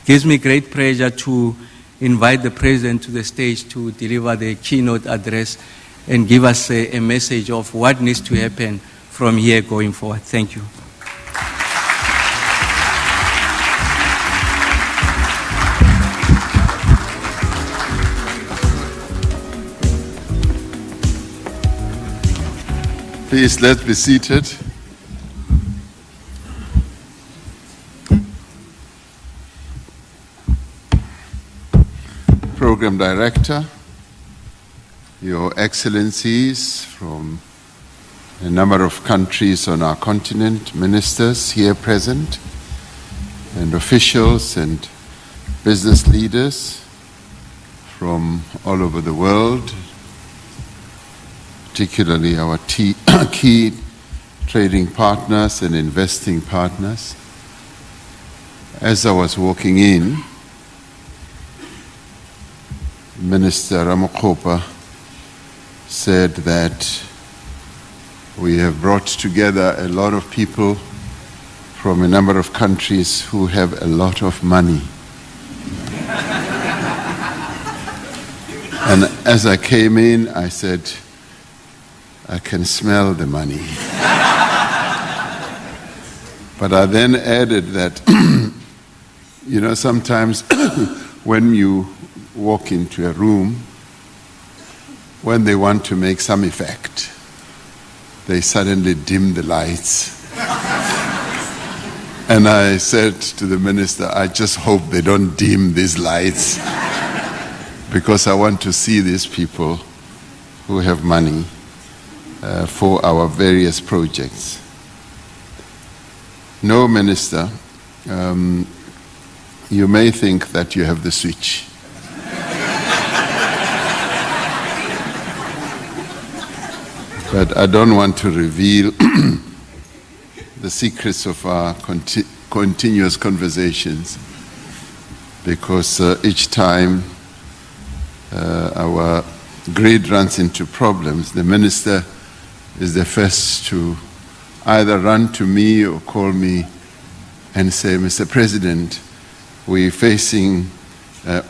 gives me great pleasure to invite the President to the stage to deliver the keynote address and give us a message of what needs to happen from here going forward. Thank you. Please, let's be seated. Program Director, Your Excellencies from a number of countries on our continent, ministers here present, and officials and business leaders from all over the world, particularly our key trading partners and investing partners. As I was walking in, Minister Ramokgopa said that we have brought together a lot of people from a number of countries who have a lot of money. And as I came in, I said, I can smell the money. But I then added that, you know, sometimes when you walk into a room, when they want to make some effect, they suddenly dim the lights. And I said to the minister, I just hope they don't dim these lights, because I want to see these people who have money for our various projects. No, Minister, you may think that you have the switch. But I don't want to reveal the secrets of our continuous conversations, because each time our grid runs into problems, the minister is the first to either run to me or call me and say, Mr. President, we're facing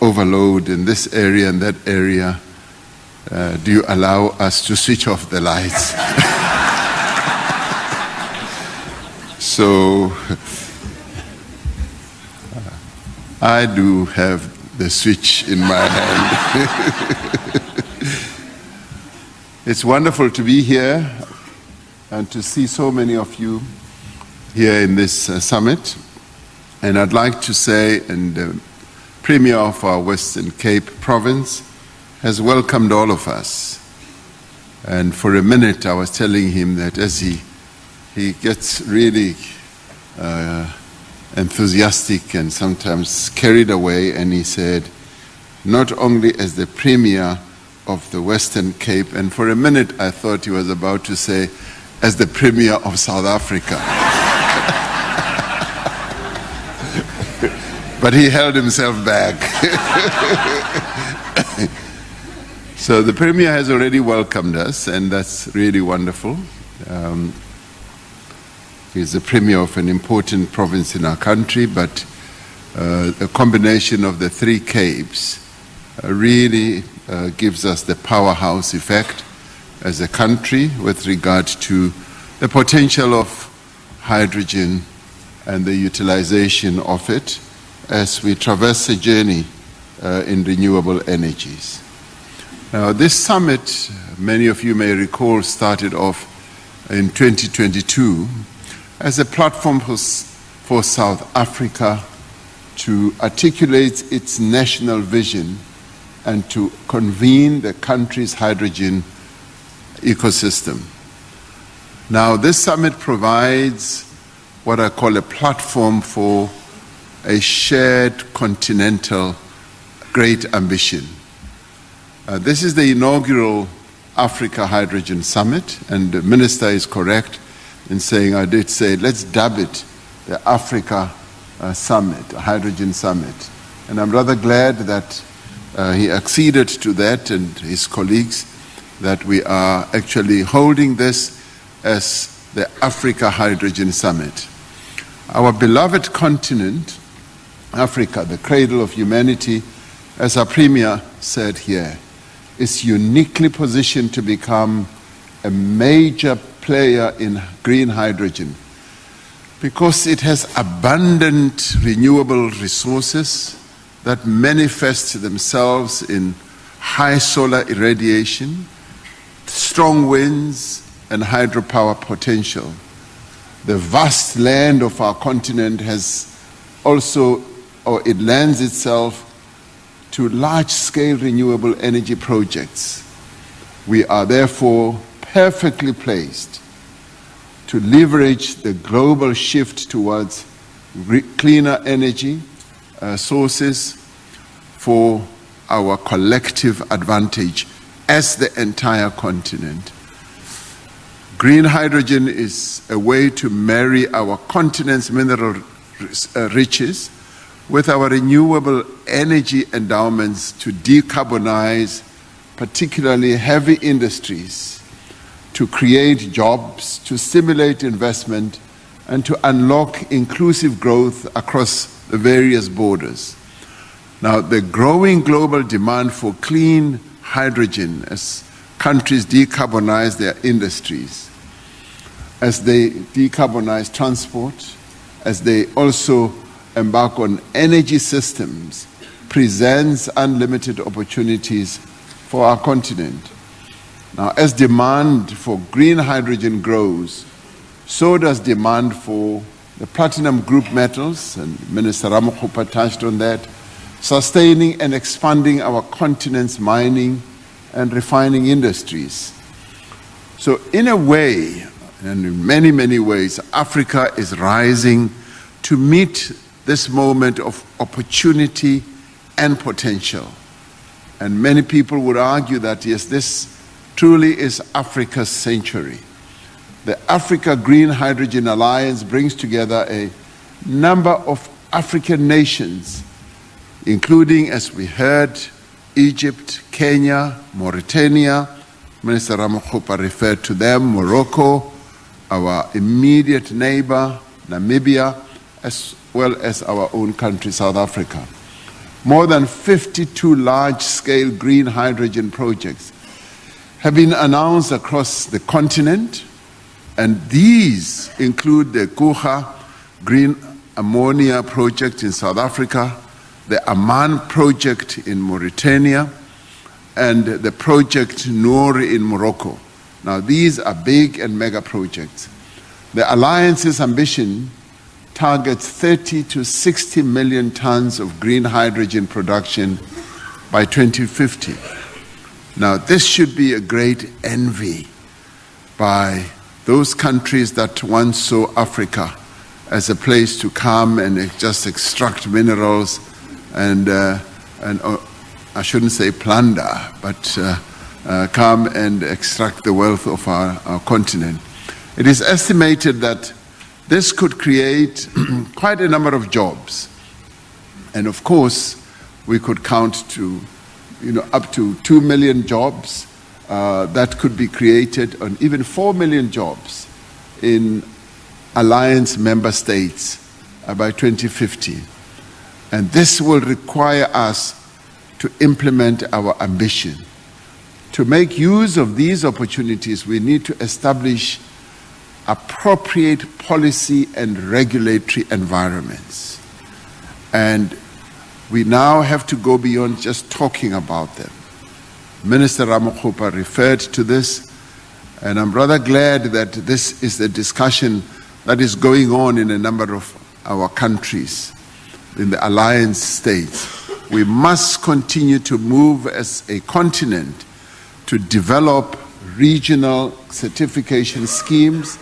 overload in this area and that area. Do you allow us to switch off the lights? So I do have the switch in my hand. It's wonderful to be here and to see so many of you here in this summit. And I'd like to say, and the Premier of our Western Cape province has welcomed all of us. And for a minute I was telling him that as he gets really enthusiastic and sometimes carried away, and he said, not only as the Premier of the Western Cape, and for a minute I thought he was about to say, as the Premier of South Africa. But he held himself back. So the Premier has already welcomed us, and that's really wonderful. He's the Premier of an important province in our country, but a combination of the three Capes really gives us the powerhouse effect as a country with regard to the potential of hydrogen and the utilization of it as we traverse a journey in renewable energies. Now, this summit, many of you may recall, started off in 2022 as a platform for South Africa to articulate its national vision and to convene the country's hydrogen ecosystem. Now, this summit provides what I call a platform for a shared continental great ambition. This is the inaugural Africa Hydrogen Summit, and the Minister is correct in saying, I did say, let's dub it the Africa Summit, Hydrogen Summit. And I'm rather glad that he acceded to that, and his colleagues, that we are actually holding this as the Africa Hydrogen Summit. Our beloved continent Africa, the cradle of humanity, as our Premier said here, is uniquely positioned to become a major player in green hydrogen because it has abundant renewable resources that manifest themselves in high solar irradiation, strong winds, and hydropower potential. The vast land of our continent has also, or it lends itself to large-scale renewable energy projects. We are therefore perfectly placed to leverage the global shift towards cleaner energy sources for our collective advantage as the entire continent. Green hydrogen is a way to marry our continent's mineral riches with our renewable energy endowments to decarbonize particularly heavy industries, to create jobs, to stimulate investment, and to unlock inclusive growth across the various borders. Now, the growing global demand for clean hydrogen as countries decarbonize their industries, as they decarbonize transport, as they also embark on energy systems, presents unlimited opportunities for our continent. Now, as demand for green hydrogen grows, so does demand for the platinum group metals, and Minister Ramokgopa touched on that, sustaining and expanding our continent's mining and refining industries. So in a way, and in many, many ways, Africa is rising to meet this moment of opportunity and potential. And many people would argue that, yes, this truly is Africa's century. The Africa Green Hydrogen Alliance brings together a number of African nations, including, as we heard, Egypt, Kenya, Mauritania, Minister Ramokgopa referred to them, Morocco, our immediate neighbor, Namibia, as well as our own country, South Africa. More than 52 large-scale green hydrogen projects have been announced across the continent, and these include the Kgosientsho green ammonia project in South Africa, the Amman project in Mauritania, and the project Noor in Morocco. Now, these are big and mega projects. The Alliance's ambition targets 30 to 60 million tons of green hydrogen production by 2050. Now, this should be a great envy by those countries that once saw Africa as a place to come and just extract minerals and I shouldn't say plunder, but come and extract the wealth of our continent. It is estimated that this could create quite a number of jobs. And of course, we could count to, up to 2 million jobs that could be created, and even 4 million jobs in Alliance member states by 2050. And this will require us to implement our ambition. To make use of these opportunities, we need to establish appropriate policy and regulatory environments. And we now have to go beyond just talking about them. Minister Ramokgopa referred to this, and I'm rather glad that this is the discussion that is going on in a number of our countries, in the alliance states. We must continue to move as a continent to develop regional certification schemes,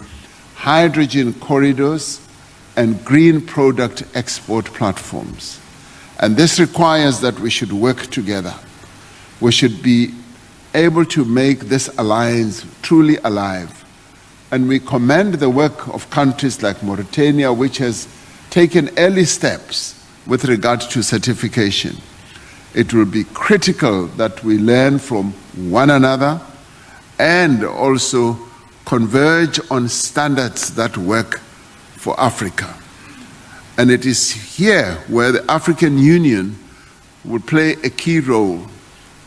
hydrogen corridors, and green product export platforms. And this requires that we should work together. We should be able to make this alliance truly alive. And we commend the work of countries like Mauritania, which has taken early steps with regard to certification. It will be critical that we learn from one another and also converge on standards that work for Africa. And it is here where the African Union will play a key role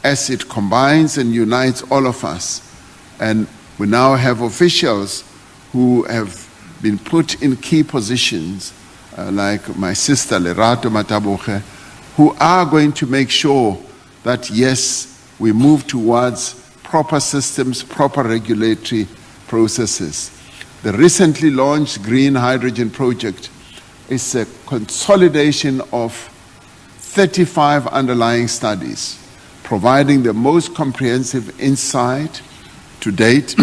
as it combines and unites all of us. And we now have officials who have been put in key positions, like my sister Lerato Mataboge, who are going to make sure that, yes, we move towards proper systems, proper regulatory processes. The recently launched Green Hydrogen Project is a consolidation of 35 underlying studies, providing the most comprehensive insight to date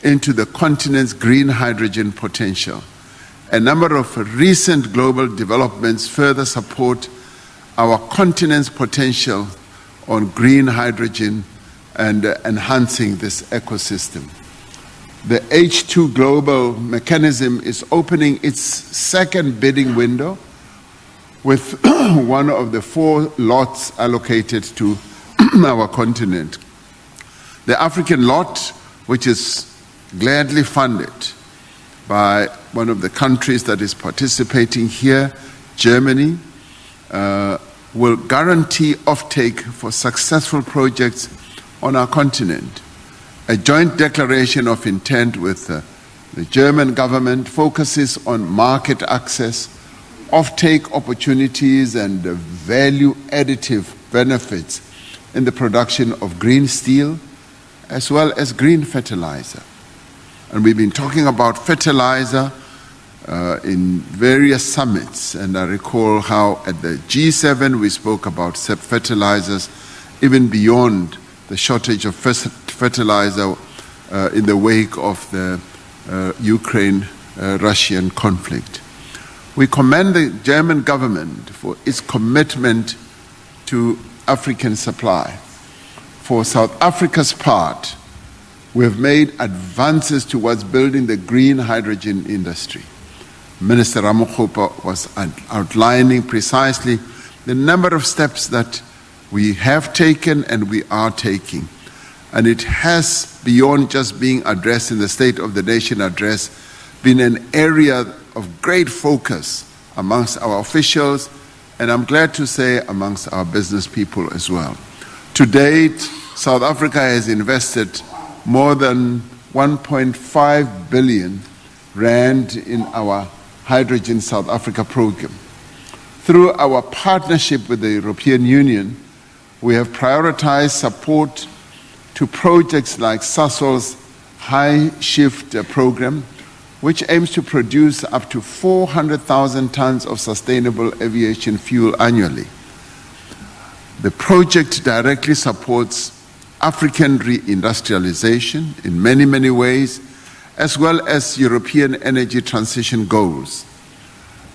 into the continent's green hydrogen potential. A number of recent global developments further support our continent's potential on green hydrogen and enhancing this ecosystem. The H2 Global mechanism is opening its second bidding window with one of the 4 lots allocated to our continent. The African lot, which is gladly funded by one of the countries that is participating here, Germany, will guarantee offtake for successful projects on our continent. A joint declaration of intent with the German government focuses on market access, offtake opportunities, and value additive benefits in the production of green steel as well as green fertilizer. And we've been talking about fertilizer in various summits, and I recall how at the G7 we spoke about fertilizers, even beyond the shortage of fertilizer in the wake of the Ukraine-Russian conflict. We commend the German government for its commitment to African supply. For South Africa's part, we have made advances towards building the green hydrogen industry. Minister Ramokgopa was outlining precisely the number of steps that we have taken and we are taking. And it has, beyond just being addressed in the State of the Nation address, been an area of great focus amongst our officials, and I'm glad to say amongst our business people as well. To date, South Africa has invested more than 1.5 billion rand in our Hydrogen South Africa program. Through our partnership with the European Union, we have prioritized support to projects like Sasol's High Shift program, which aims to produce up to 400,000 tons of sustainable aviation fuel annually. The project directly supports African reindustrialization in many, many ways, as well as European energy transition goals.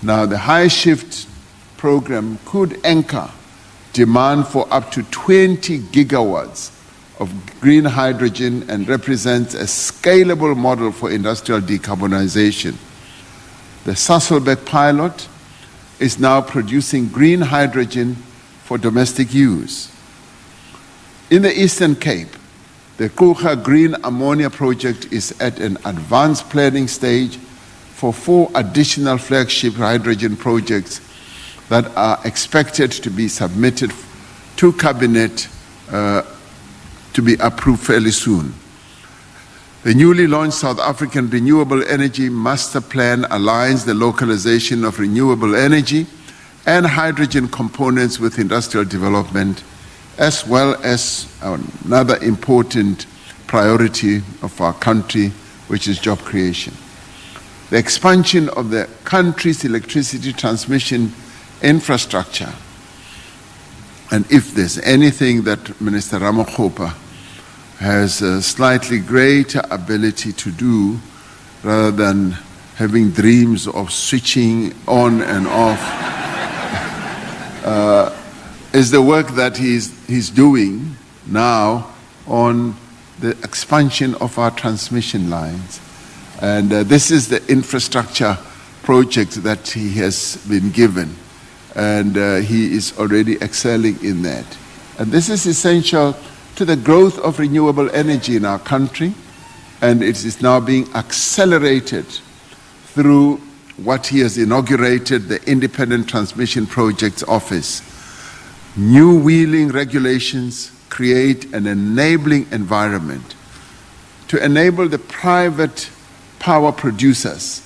Now, the High Shift program could anchor demand for up to 20 gigawatts of green hydrogen and represents a scalable model for industrial decarbonization. The Sasolburg pilot is now producing green hydrogen for domestic use. In the Eastern Cape, the Kgosientsho Green Ammonia project is at an advanced planning stage for 4 additional flagship hydrogen projects that are expected to be submitted to Cabinet to be approved fairly soon. The newly launched South African Renewable Energy Master Plan aligns the localization of renewable energy and hydrogen components with industrial development, as well as another important priority of our country, which is job creation. The expansion of the country's electricity transmission infrastructure. And if there's anything that Minister Ramokgopa has a slightly greater ability to do, rather than having dreams of switching on and off, is the work that he's doing now on the expansion of our transmission lines. And this is the infrastructure project that he has been given. And he is already excelling in that. And this is essential to the growth of renewable energy in our country. And it is now being accelerated through what he has inaugurated, the Independent Transmission Projects Office. New wheeling regulations create an enabling environment to enable the private power producers,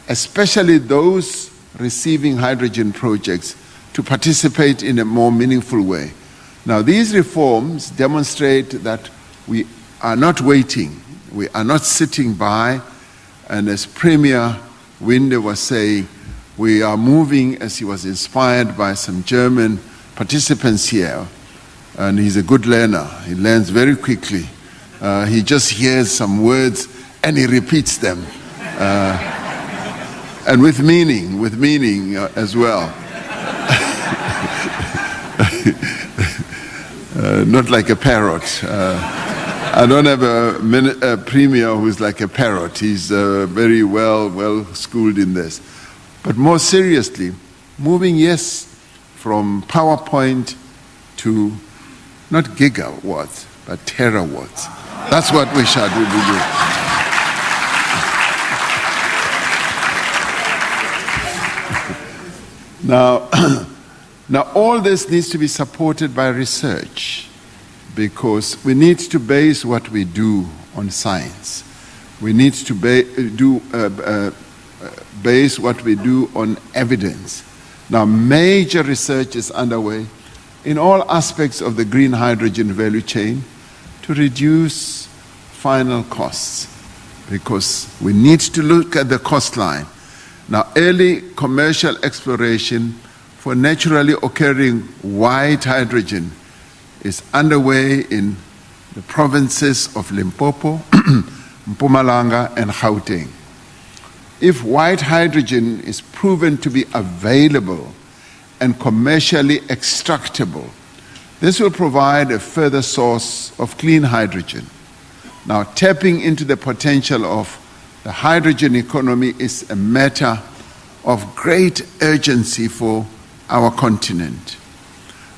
especially those receiving hydrogen projects, to participate in a more meaningful way. Now, these reforms demonstrate that we are not waiting, we are not sitting by, and as Premier Winde was saying, we are moving as he was inspired by some German participants here, and he's a good learner. He learns very quickly. He just hears some words and he repeats them, and with meaning as well. Not like a parrot. I don't have a premier who's like a parrot. He's very well schooled in this. But more seriously, moving, yes, from PowerPoint to not gigawatts, but terawatts. That's what we shall do. Now, all this needs to be supported by research, because we need to base what we do on science. We need to base what we do on evidence. Now, major research is underway in all aspects of the green hydrogen value chain to reduce final costs, because we need to look at the cost line. Now, early commercial exploration for naturally occurring white hydrogen is underway in the provinces of Limpopo, Mpumalanga, and Gauteng. If white hydrogen is proven to be available and commercially extractable, this will provide a further source of clean hydrogen. Now, tapping into the potential of the hydrogen economy is a matter of great urgency for our continent.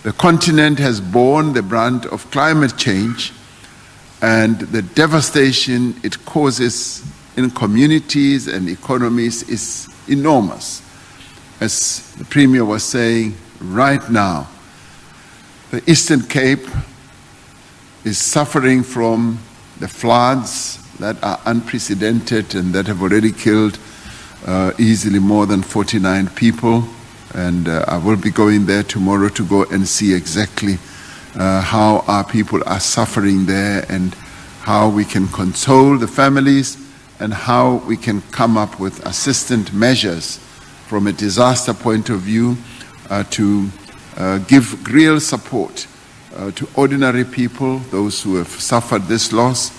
The continent has borne the brunt of climate change, and the devastation it causes in communities and economies is enormous. As the Premier was saying, right now, the Eastern Cape is suffering from the floods that are unprecedented and that have already killed easily more than 49 people. And I will be going there tomorrow to go and see exactly how our people are suffering there, and how we can console the families, and how we can come up with assistant measures from a disaster point of view to give real support to ordinary people, those who have suffered this loss,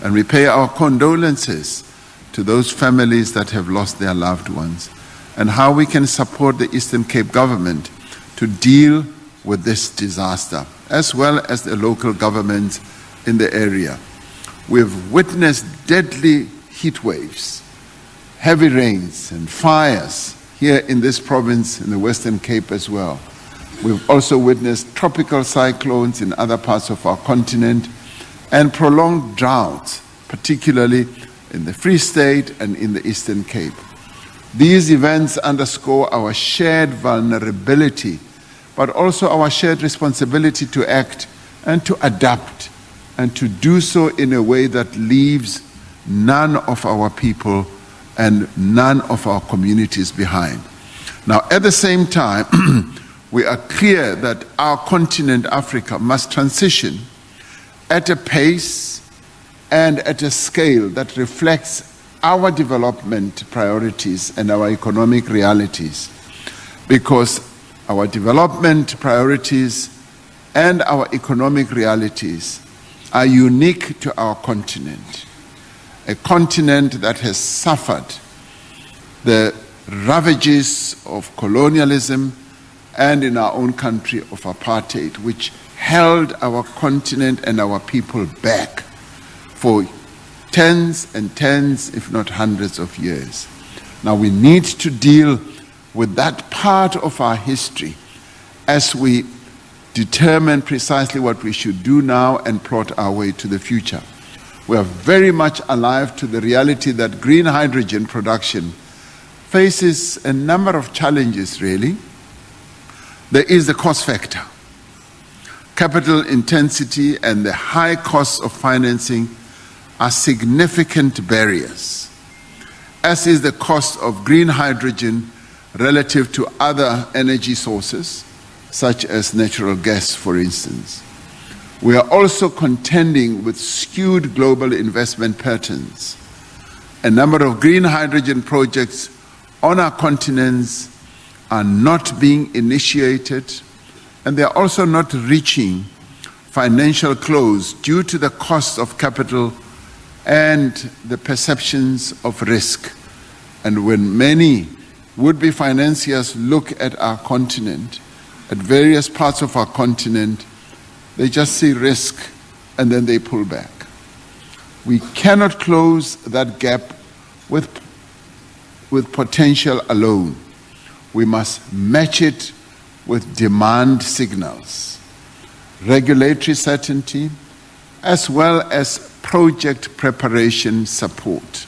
and we pay our condolences to those families that have lost their loved ones, and how we can support the Eastern Cape government to deal with this disaster, as well as the local governments in the area. We've witnessed deadly heat waves, heavy rains and fires here in this province, in the Western Cape as well. We've also witnessed tropical cyclones in other parts of our continent, and prolonged droughts, particularly in the Free State and in the Eastern Cape. These events underscore our shared vulnerability, but also our shared responsibility to act and to adapt, and to do so in a way that leaves none of our people and none of our communities behind. Now, at the same time, we are clear that our continent, Africa, must transition at a pace and at a scale that reflects our development priorities and our economic realities, because our development priorities and our economic realities are unique to our continent, a continent that has suffered the ravages of colonialism and, in our own country, of apartheid, which held our continent and our people back for tens and tens, if not hundreds of years. Now we need to deal with that part of our history as we determine precisely what we should do now and plot our way to the future. We are very much alive to the reality that green hydrogen production faces a number of challenges, really. There is the cost factor. Capital intensity and the high costs of financing are significant barriers, as is the cost of green hydrogen relative to other energy sources, such as natural gas, for instance. We are also contending with skewed global investment patterns. A number of green hydrogen projects on our continents are not being initiated, and they are also not reaching financial close due to the cost of capital and the perceptions of risk. And when many would-be financiers look at our continent, at various parts of our continent, they just see risk and then they pull back. We cannot close that gap with potential alone. We must match it with demand signals, regulatory certainty, as well as project preparation support.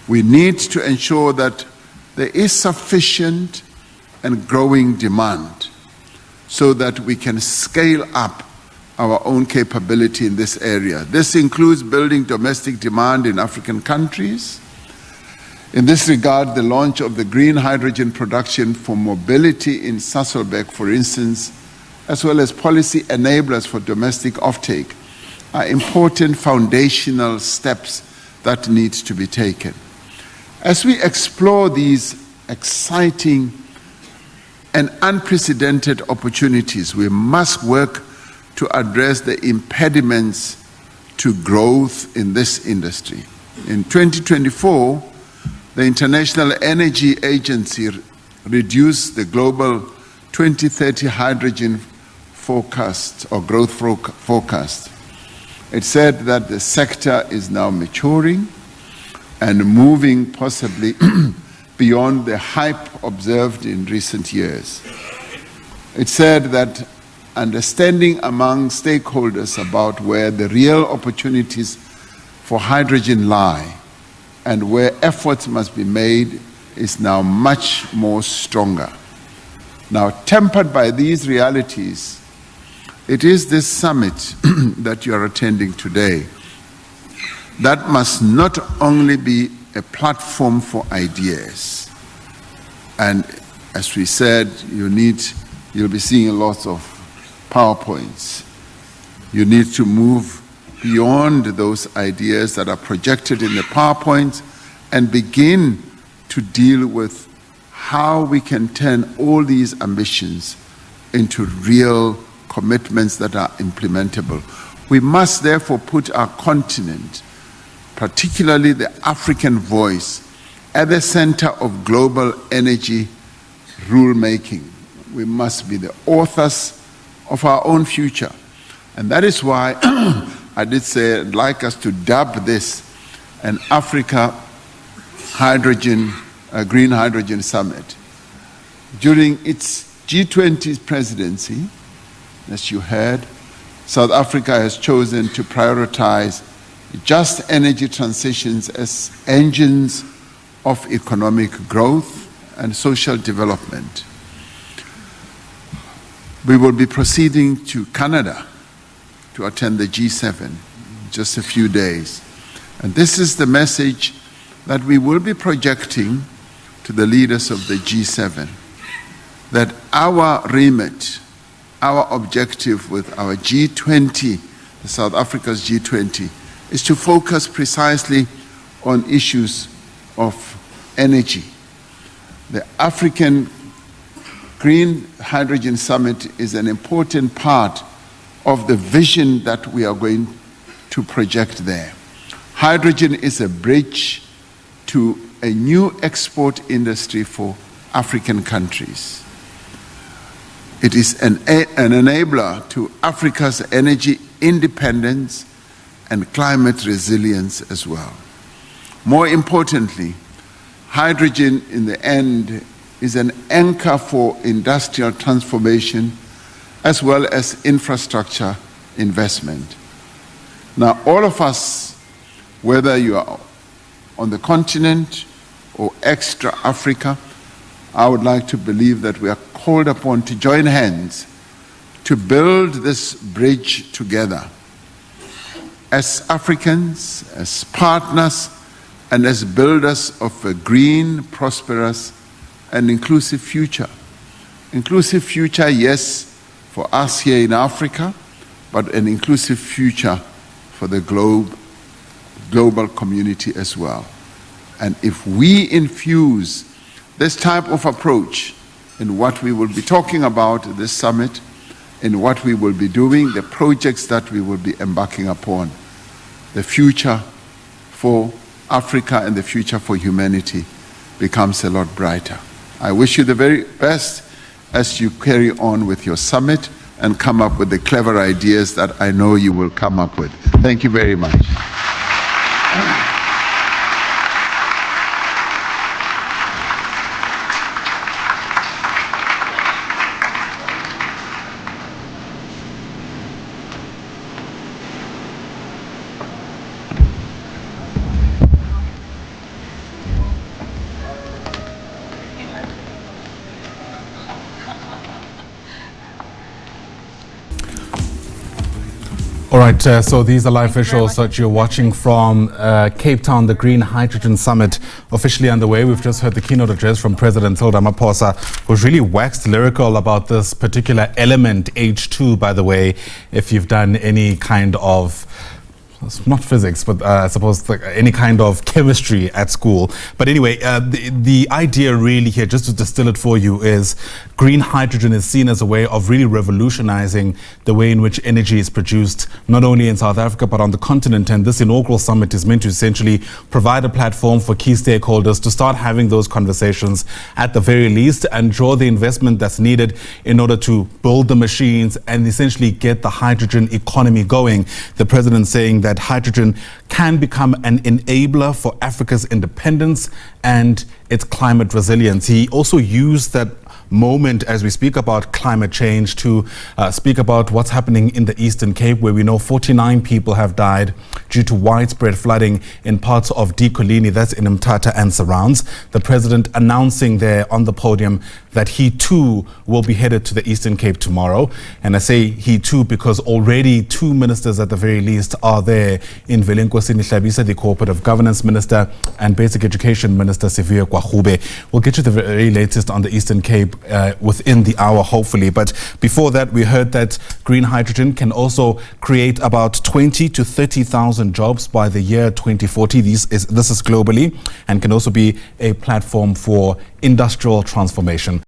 We need to ensure that there is sufficient and growing demand so that we can scale up our own capability in this area. This includes building domestic demand in African countries. In this regard, the launch of the green hydrogen production for mobility in Sasolburg, for instance, as well as policy enablers for domestic offtake, are important foundational steps that need to be taken. As we explore these exciting and unprecedented opportunities, we must work to address the impediments to growth in this industry. In 2024, the International Energy Agency reduced the global 2030 hydrogen forecast or growth forecast. It said that the sector is now maturing and moving possibly beyond the hype observed in recent years. It said that understanding among stakeholders about where the real opportunities for hydrogen lie and where efforts must be made is now much more stronger. Now, tempered by these realities, it is this summit that you are attending today that must not only be a platform for ideas, and as we said, you'll be seeing lots of PowerPoints. You need to move beyond those ideas that are projected in the PowerPoints and begin to deal with how we can turn all these ambitions into real commitments that are implementable. We must therefore put our continent, particularly the African voice, at the center of global energy rulemaking. We must be the authors of our own future. And that is why I did say I'd like us to dub this an Africa Green Hydrogen Summit. During its G20 presidency, as you heard, South Africa has chosen to prioritize just energy transitions as engines of economic growth and social development. We will be proceeding to Canada to attend the G7 in just a few days. And this is the message that we will be projecting to the leaders of the G7, that our remit, our objective with our G20, the South Africa's G20, is to focus precisely on issues of energy. The African Green Hydrogen Summit is an important part of the vision that we are going to project there. Hydrogen is a bridge to a new export industry for African countries. It is an enabler to Africa's energy independence and climate resilience as well. More importantly, hydrogen in the end is an anchor for industrial transformation as well as infrastructure investment. Now, all of us, whether you are on the continent or extra Africa, I would like to believe that we are called upon to join hands to build this bridge together as Africans, as partners, and as builders of a green, prosperous, and inclusive future. Inclusive future, yes, for us here in Africa, but an inclusive future for the global community as well. And if we infuse this type of approach in what we will be talking about at this summit, in what we will be doing, the projects that we will be embarking upon, the future for Africa and the future for humanity becomes a lot brighter. I wish you the very best as you carry on with your summit and come up with the clever ideas that I know you will come up with. Thank you very much. All right, so these are live visuals that you're watching from Cape Town. The Green Hydrogen Summit officially underway. We've just heard the keynote address from President Cyril Ramaphosa, who's really waxed lyrical about this particular element, H2, by the way, if you've done any kind of, it's not physics, but I suppose like any kind of chemistry at school. But anyway, the idea really here, just to distill it for you, is green hydrogen is seen as a way of really revolutionizing the way in which energy is produced, not only in South Africa, but on the continent. And this inaugural summit is meant to essentially provide a platform for key stakeholders to start having those conversations at the very least and draw the investment that's needed in order to build the machines and essentially get the hydrogen economy going. The president saying that hydrogen can become an enabler for Africa's independence and its climate resilience. He also used that moment as we speak about climate change to speak about what's happening in the Eastern Cape, where we know 49 people have died due to widespread flooding in parts of Dikolini, that's in Mthatha and surrounds. The president announcing there on the podium that he too will be headed to the Eastern Cape tomorrow. And I say he too because already 2 ministers at the very least are there in Kgosientsho, the Cooperative Governance Minister, and Basic Education Minister Siviwe Gwarube. We'll get you the very latest on the Eastern Cape within the hour, hopefully. But before that, we heard that green hydrogen can also create about 20 to 30,000 jobs by the year 2040. This is globally, and can also be a platform for industrial transformation.